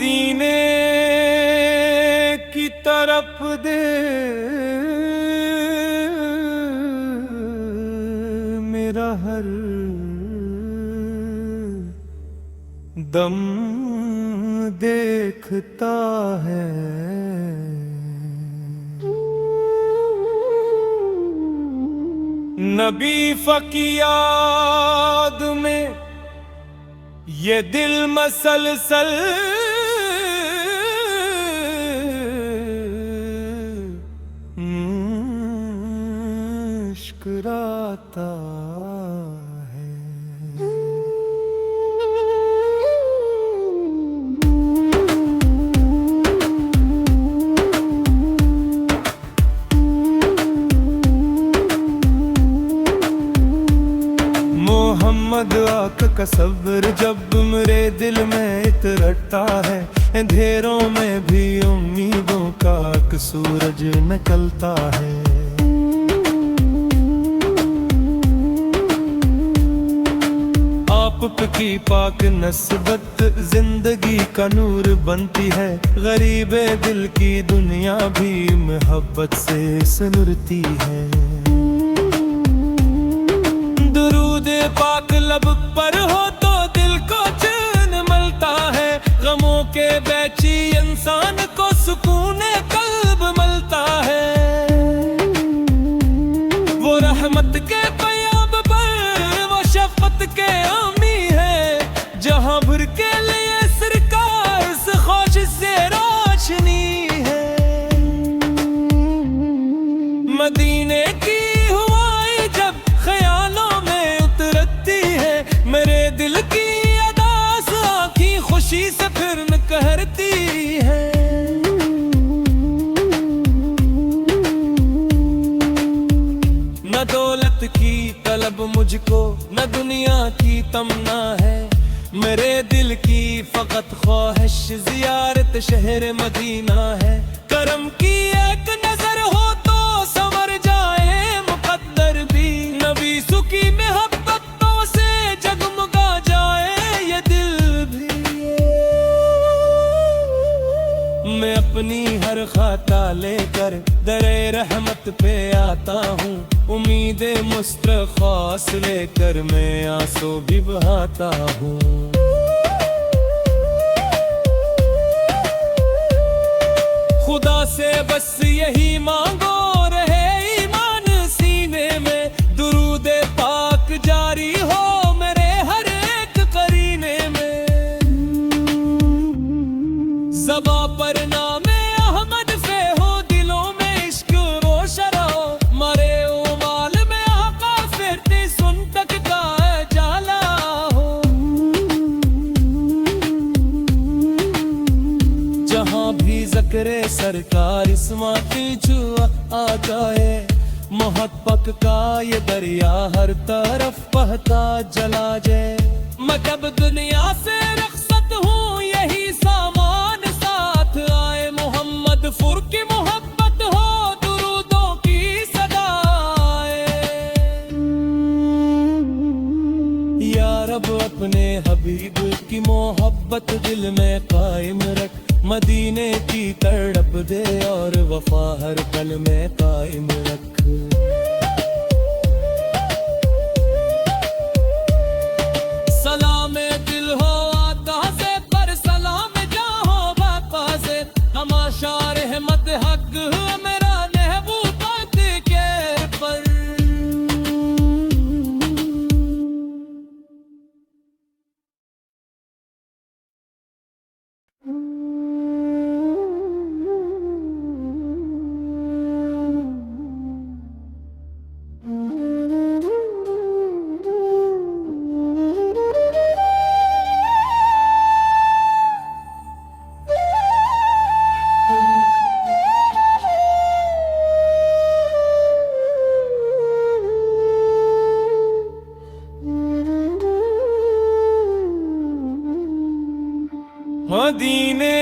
मदीने की तरफ दे मेरा हर दम देखता है। नबी फकी याद में ये दिल मसलसल मुस्कुराता है। मोहम्मद आका का सब्र जब मेरे दिल में इतरता है, अंधेरों में भी उम्मीदों का एक सूरज निकलता है। आप की पाक नस्बत जिंदगी का नूर बनती है, गरीबे दिल की दुनिया भी मोहब्बत से सनुरती है। दुरूद पाक लब पर हो तो दिल को चैन मिलता है, गमों के बैची इंसान को सुकून कल्ब मिलता है। वो रहमत के पयाब पर वो शफकत के आमी है, जहां भर के लिए सरकार से खोश से रोशनी है। मदीने की हवाएं जब ख्यालों में उतरती है, मेरे दिल की अदास आँखी खुशी से फिर न कहरती है। न दौलत की तलब मुझको न दुनिया की तमन्ना है, मेरे दिल की फकत ख्वाहिश जियारत शहर मदीना है। करम की एक नजर हो तो संवर जाए मुकद्दर भी, नबी सुकी मोहब्बतों से जगमगा जाए ये दिल भी। मैं अपनी हर खाता लेकर दरे रहमत पे आता हूँ, उम्मीदे मुस्तखास लेकर मैं आंसू भी बहाता हूँ। खुदा से बस यही मांगो रहे ईमान सीने में, दुरूद पाक जारी हो मेरे हर एक करीने में। ज़बा पर नामे अहमद फे हो, दिलों में इश्क रोशन हो, मरे उमाल में आका फिरती सुन तक का जाला हो। जहां भी ज़िक्रे सरकार इस्माती जुआ आ जाए, मोहब्बत का ये दरिया हर तरफ बहता जला जाए। मैं जब दुनिया से रुखसत हूँ यही सामान साथ आए, मोहम्मद फुर की मोहब्बत हो दुरूदों की सदा आए। या रब अपने हबीब की मोहब्बत दिल में कायम रख, मदीने की तड़प दे और वफा हर पल में कायम रख। सलाम दिल हो आता से पर सलाम जहाँ बापा से, तमाशा रहमत हक मेरा महबूब के पर। मदीने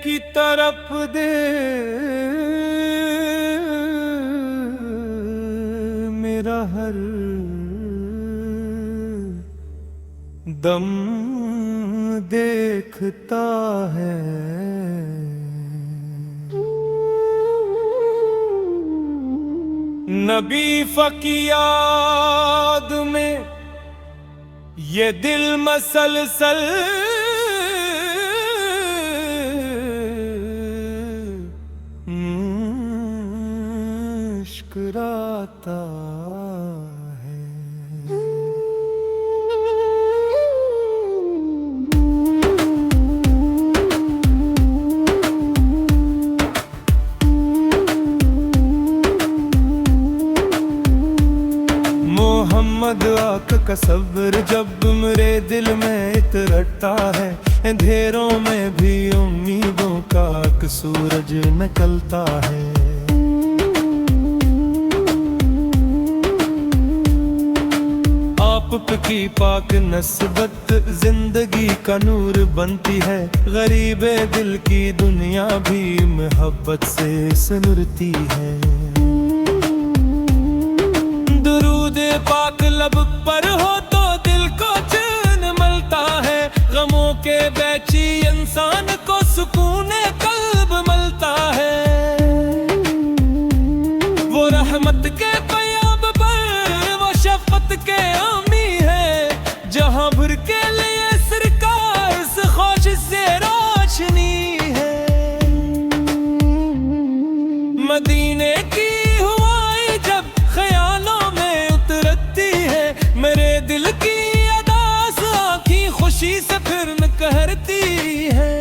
की तरफ दे मेरा हर दम देखता है। नबी फकी याद में ये दिल मसलसल मुस्कुराता है। मोहम्मद आका का सब्र जब मेरे दिल में इतरता है, अंधेरों में भी उम्मीदों का एक सूरज निकलता है। आप की पाक नस्बत जिंदगी का नूर बनती है, गरीबे दिल की दुनिया भी मोहब्बत से सुनरती है। दुरूद पाक लब पर हो तो दिल को चैन मिलता है, गमों के बैची इंसान को सुकून कल्ब मिलता है। वो रहमत के पयाब पर वो शफकत के आमी है, जहां भर के लिए सरकार से खोश से रोशनी है। मदीने की हवाएं जब ख्यालों में उतरती है, मेरे दिल की अदास आँखी खुशी से फिर न कहरती है।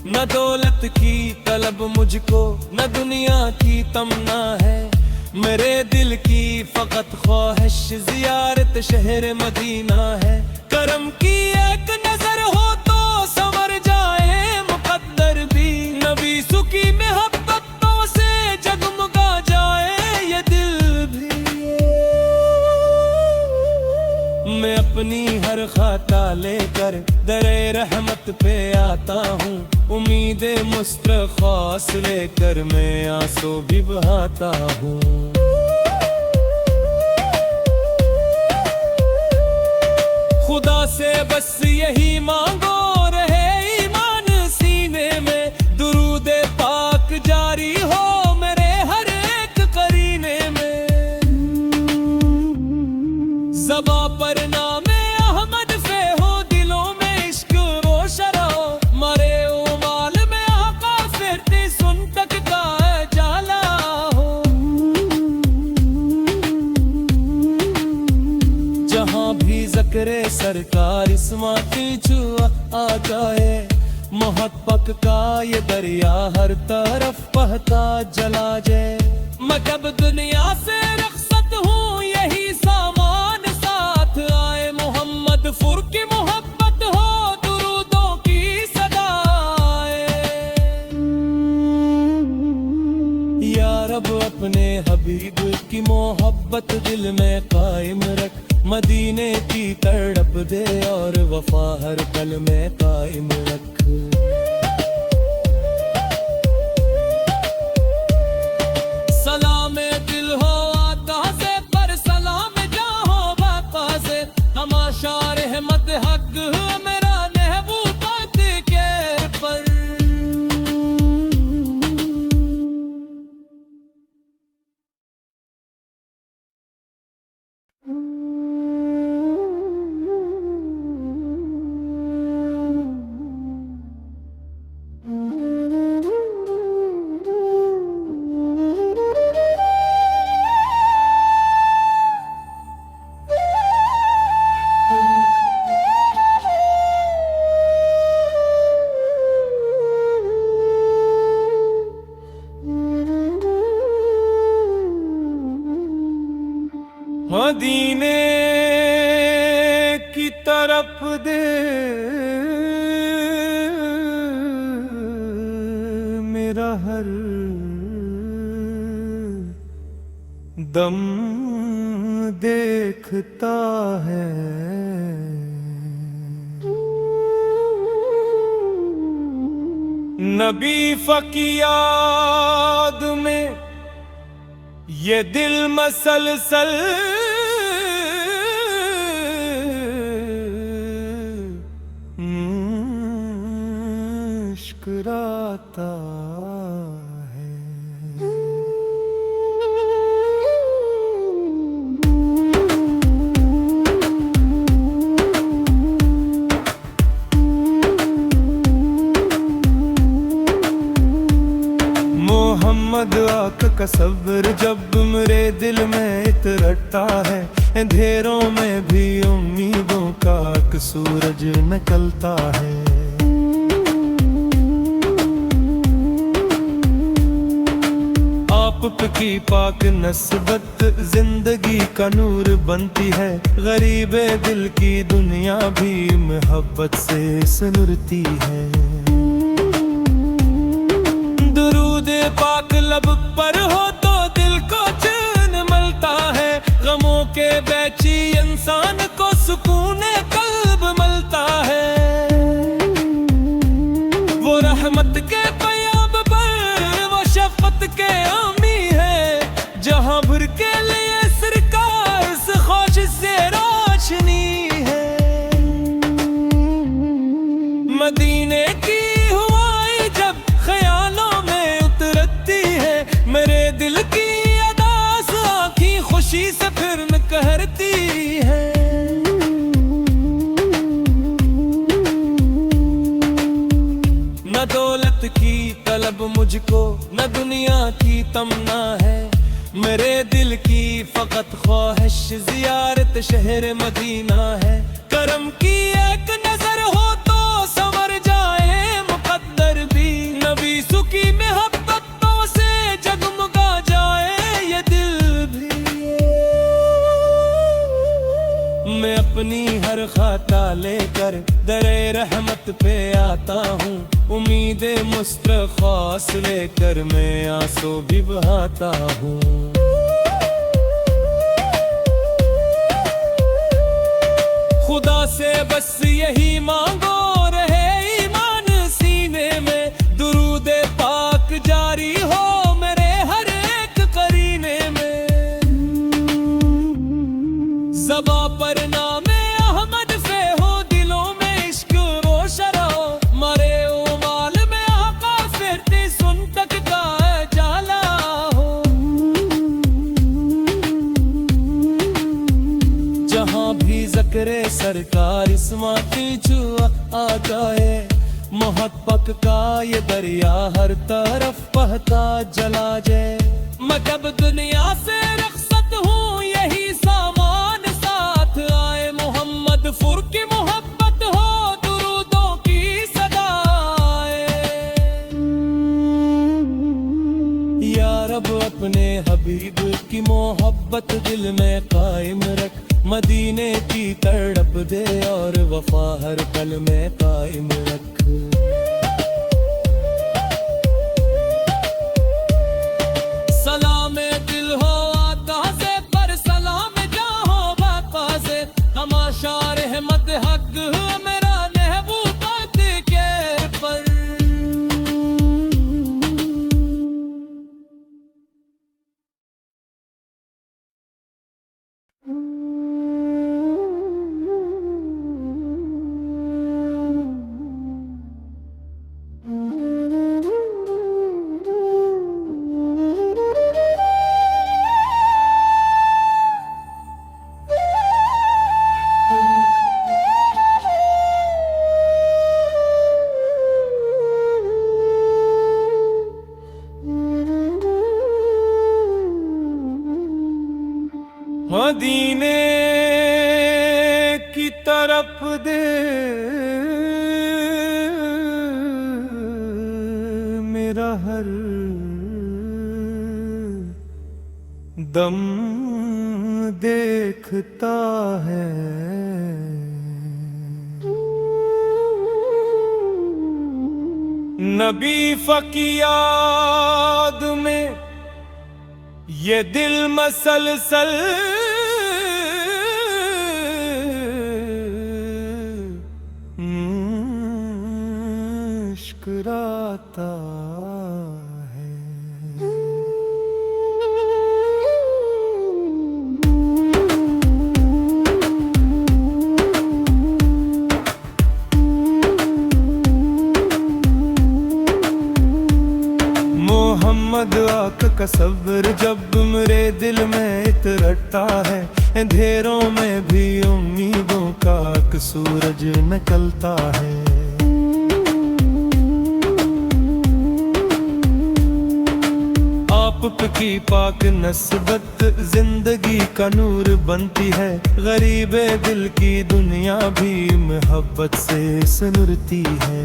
न दौलत की तलब मुझको, न दुनिया की तमन्ना है, मेरे दिल की फकत ख्वाहिश जियारत शहर मदीना है। करम की एक नजर हो तो संवर जाए मुकद्दर भी, नबी सुकी मोहब्बतों से जगमगा जाए ये दिल भी। मैं अपनी हर खाता लेकर दरे रहमत पे आता हूँ, उम्मीदे मुस्तखास लेकर मैं आंसू भी बहाता हूँ। खुदा से बस यही मांगो रहे ईमान सीने में, दुरूद पाक जारी हो मेरे हर एक करीने में। ज़बा पर नामे अहमद फे हो, दिलों में इश्क रोशन हो, मरे उमाल में आका फिरती सुन तक का जाला हो। जहां भी ज़िक्रे सरकार इस्माती जुआ आ जाए, मोहब्बत का ये दरिया हर तरफ बहता जला जाए। मैं जब दुनिया से रुखसत हूँ यही सामान साथ आए, मोहम्मद फुर की मोहब्बत हो दुरूदों की सदा आए। या रब अपने हबीब की मोहब्बत दिल में कायम रख, मदीने की तड़प दे और वफा हर पल में कायम रख। सलाम दिल हो आता से पर सलाम जहाँ बाका से, तमाशा रहमत हक मेरा महबूब के पर। मदीने की तरफ दे मेरा हर दम देखता है। नबी फकी याद में ये दिल मसलसल मुस्कुराता है। मोहम्मद आका का सब्र जब मेरे दिल में इतरता है, अंधेरों में भी उम्मीदों का एक सूरज निकलता है। आप की पाक नस्बत जिंदगी का नूर बनती है, गरीबे दिल की दुनिया भी मोहब्बत से सुनरती है। दुरूद पाक लब पर हो तो दिल को चैन मिलता है, गमों के बैची इंसान को सुकून कल्ब मिलता है। वो रहमत के पयाब पर वो शफकत के आमी है, जहां भर के लिए सरकार से खोश से रोशनी है। मदीने की हवाएं जब ख्यालों में उतरती है, मेरे दिल की अदास आँखी खुशी से फिर न कहरती है। न दौलत की तलब मुझको, न दुनिया की तमन्ना है, मेरे दिल की फकत ख्वाहिश जियारत शहर मदीना है। करम की एक नजर हो तो संवर जाए मुकद्दर भी, नबी सुकी मोहब्बतों से जगमगा जाए ये दिल भी। मैं अपनी हर खाता लेकर दरे रहमत पे आता हूँ, उम्मीदे मुस्तखास लेकर मैं आंसू भी बहाता हूँ। खुदा से बस यही मांगो रहे ईमान सीने में, दुरूद पाक जारी हो मेरे हर एक करीने में। ज़बा पर नामे अहमद फे हो, दिलों में इश्क रोशन हो, मरे ओ माल में आका फिरती सुन तक का जाला हो। जहाँ भी ज़िक्रे सरकार इस्माती जुआ आ जाए, मोहब्बत का ये दरिया हर तरफ बहता जला जाए। मैं जब दुनिया से रख्सत हूँ यही सामान साथ आए, मोहम्मद फुर की मोहब्बत हो दुरूदों की सदा आए। या रब अपने हबीब की मोहब्बत दिल में कायम रख, मदीने की तड़प दे और वफा हर पल में कायम रख। सलाम दिल हो आता से पर सलाम जहाँ बाका से, तमाशा रहमत हक मेरा महबूबात के पर। मदीने की तरफ दे मेरा हर दम देखता है। नबी फकी याद में ये दिल मसलसल मुस्कुराता है। का सब्र जब मेरे दिल में इतरता है, अंधेरों में भी उम्मीदों का एक सूरज निकलता है। आप की पाक नस्बत जिंदगी का नूर बनती है, गरीबे दिल की दुनिया भी मोहब्बत से सनुरती है।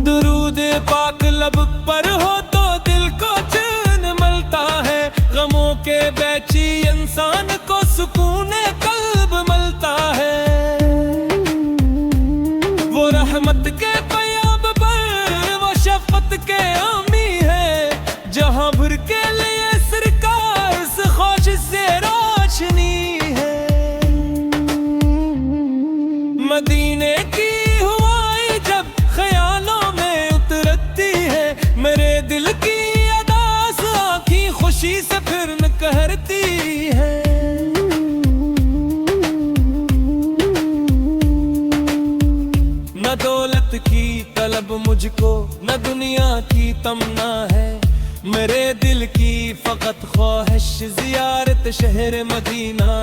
दुरूद पाक लब पर हो तो दिल को चैन मिलता है, गमों के बैची इंसान को सुकून कल्ब मिलता है। वो रहमत के पयाब पर, वो शफकत के आमी है, जहां भर के लिए सरकार से खोश से रोशनी है। मदीने की हवाएं जब ख्यालों में उतरती है, मेरे दिल की अदास आँखी खुशी से फिर न कहरती है। न दौलत की तलब मुझको, न दुनिया की तमन्ना है, मेरे दिल की फकत ख्वाहिश ज़ियारत शहर मदीना